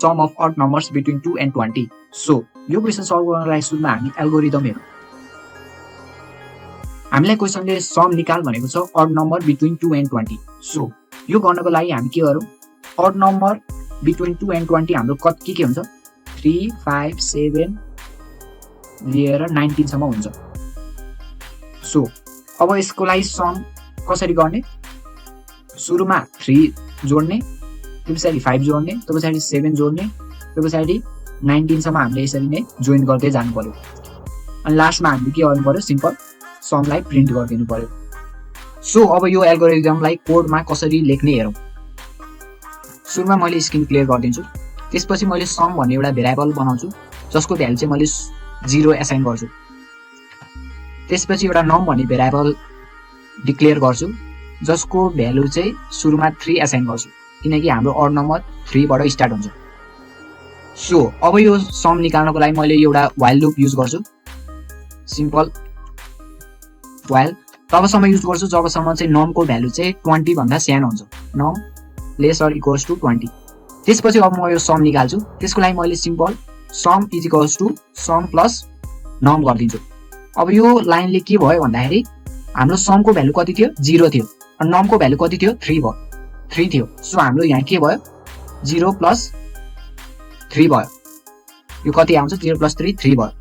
sum of odd numbers between 2 and 20. So यो question solve गर्नलाई सुरुमा हामी एल्गोरिदम हेरौँ। हामीलाई क्वेसनले सम निकाल भनेको छ odd number between 2 and 20. So यो गर्नको लागि हामी के गरौँ, odd number between 2 and 20 हाम्रो के हुन्छ 3, 5, 7 लिएर 19 सम्म हुन्छ। सो अब यसको लागि सम कसरी गर्ने, सुरुमा 3 जोड्ने, त्यो पछाडि 5 जोड्ने, त्यो पछाडि 7 जोड्ने, त्यो पछाडि 19 सम्म हामीले यसरी नै जोइन गर्दै जानु पर्यो। अनि लास्टमा हामीले के गर्नु पर्यो, सिम्पल समलाई प्रिन्ट गरिदिनु पर्यो। सो अब यो एल्गोरिदमलाई कोडमा कसरी लेख्ने हेरौँ। सुरुमा मैले स्क्रिन क्लियर गरिदिन्छु, त्यसपछि मैले सम भन्ने एउटा भेरिएबल बनाउँछु जसको भ्यालु चाहिँ मैले 0 एसाइन गर्छु। त्यसपछि एउटा नम भन्ने भेरिएबल डिक्लेयर गर्छु जसको भ्यालु चाहिँ सुरुमा 3 एसाइन गर्छु किनकि हाम्रो अड नम्बर 3 बाट स्टार्ट हुन्छ। सो अब यो सम निकाल्नको लागि मैले एउटा व्हाइल लुप युज गर्छु, सिम्पल व्हाइल तबसम्म युज गर्छु जबसम्म चाहिँ नमको भ्यालु चाहिँ 20 भन्दा सानो हुन्छ, नम लेस अर इक्वल्स टु 20। त्यसपछि अब म यो सम निकाल्छु, त्यसको लागि मैले simple sum is equals to sum plus num गरिदिन्छु। अब यो लाइनले के भयो भन्दाखेरि हाम्रो समको भ्यालु कति थियो, 0 थियो, अनि नमको भ्यालु कति थियो, 3 थियो। सो हाम्रो यहाँ के भयो, 0 प्लस 3 भयो। यो कति आउँछ, 0 प्लस 3 भयो।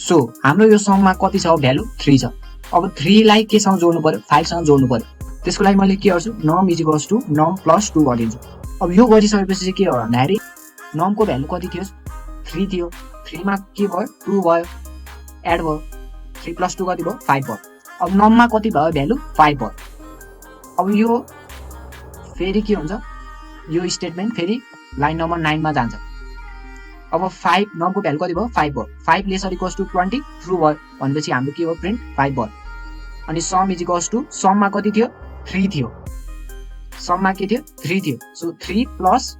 सो हाम्रो यो सममा कति छ, भ्यालु 3 छ। अब 3 लाई केसँग जोड्नु पर्यो, 5 सँग जोड्नु पर्यो। त्यसको लागि मैले के गर्छु, num is equals to num plus 2 गरिदिन्छु। अब यो गरिसकेपछि चाहिँ के हो भन्दाखेरि नमको भ्यालु कति थियो, 3 थियो, 3 मा के भयो, 2 भयो, एड भयो, 3 प्लस 2 कति भयो, 5 भयो। अब नममा कति भयो भ्यालु, 5 भयो। अब यो फेरि के हुन्छ, यो स्टेटमेन्ट फेरि लाइन नम्बर 9 मा जान्छ। अब 5 नमको भ्यालु कति भयो, 5 भयो, 5 less or equals to 20 true भयो भनेपछि हाम्रो के भयो, प्रिन्ट 5 भयो। अनि सम इज इक्वल्स टु सममा कति थियो, 3 थियो, सममा के थियो, 3 थियो। सो 3 प्लस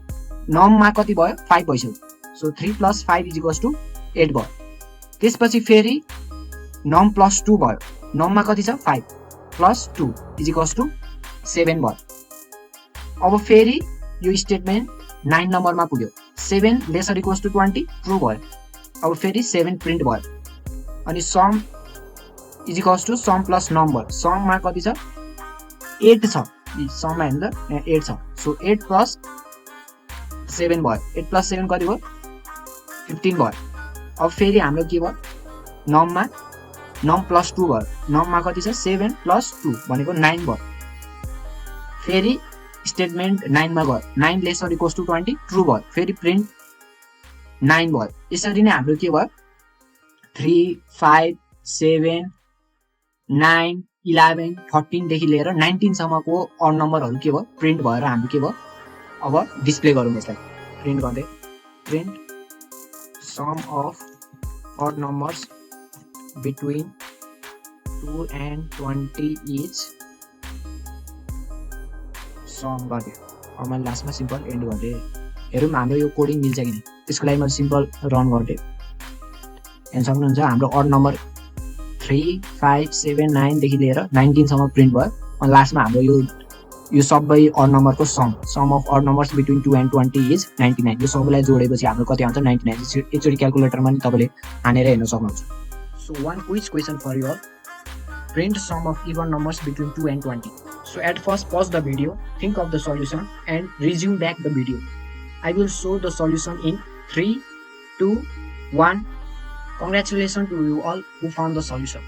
नममा कति भयो, 5 भइसक्यो। So 3 plus 5 is equals to 8 भयो। त्यसपछि फेरि नम प्लस 2 भयो, नममा कति छ, 5 प्लस 2 इज इक्वल्स टु 7 भयो। अब फेरि यो स्टेटमेन्ट 9 नम्बरमा पुग्यो, 7 less or equals to 20 true भयो। अब फेरि 7 प्रिन्ट भयो। अनि sum is equals to sum plus num भयो, सममा कति छ, 8 छ, सममा हेर्नु त यहाँ 8 छ। सो 8 प्लस 7 भयो, 8 प्लस 7 कति भयो, 15 भयो। अब फेरि हाम्रो के भयो, नममा नम प्लस 2 भयो, नममा कति छ, 7 प्लस 2 भनेको 9 भयो। फेरि स्टेटमेन्ट 9 मा गयो, 9 less or equals to 20 true भयो, फेरि प्रिन्ट 9 भयो। यसरी नै हाम्रो के भयो, 3, 5, 7, 9, 11, 14 देखि लिएर 19 सम्मको अड नम्बरहरु के भयो, प्रिन्ट भएर हाम्रो के भयो। अब डिस्प्ले गरौँ यसलाई, प्रिन्ट गर्दै, print sum of odd numbers between 2 and 20 is sum गर्दै। अब मैले लास्टमा सिम्पल एन्ड गर्दै, हेरौँ हाम्रो यो कोडिङ मिल्छ कि नहीं। त्यसको लागि मैले सिम्पल रन गर्दै, हेर्न सक्नुहुन्छ हाम्रो अड नम्बर 3, 5, 7, 9 देखि लिएर 19 सम्म प्रिन्ट भयो। अनि लास्टमा हाम्रो यो सबै अड नम्बरको sum of odd numbers between 2 and 20 is 99। यो सबैलाई जोडेपछि हाम्रो कति आउँछ, 99। एकचोटि क्याल्कुलेटरमा नि तपाईले हानेर हेर्न सक्नुहुन्छ। So one quiz question for you all. Print sum of even numbers between 2 and 20. So at first pause the video, think of the solution and resume back the video. I will show the solution in 3, 2, 1. Congratulations to you all who found the solution.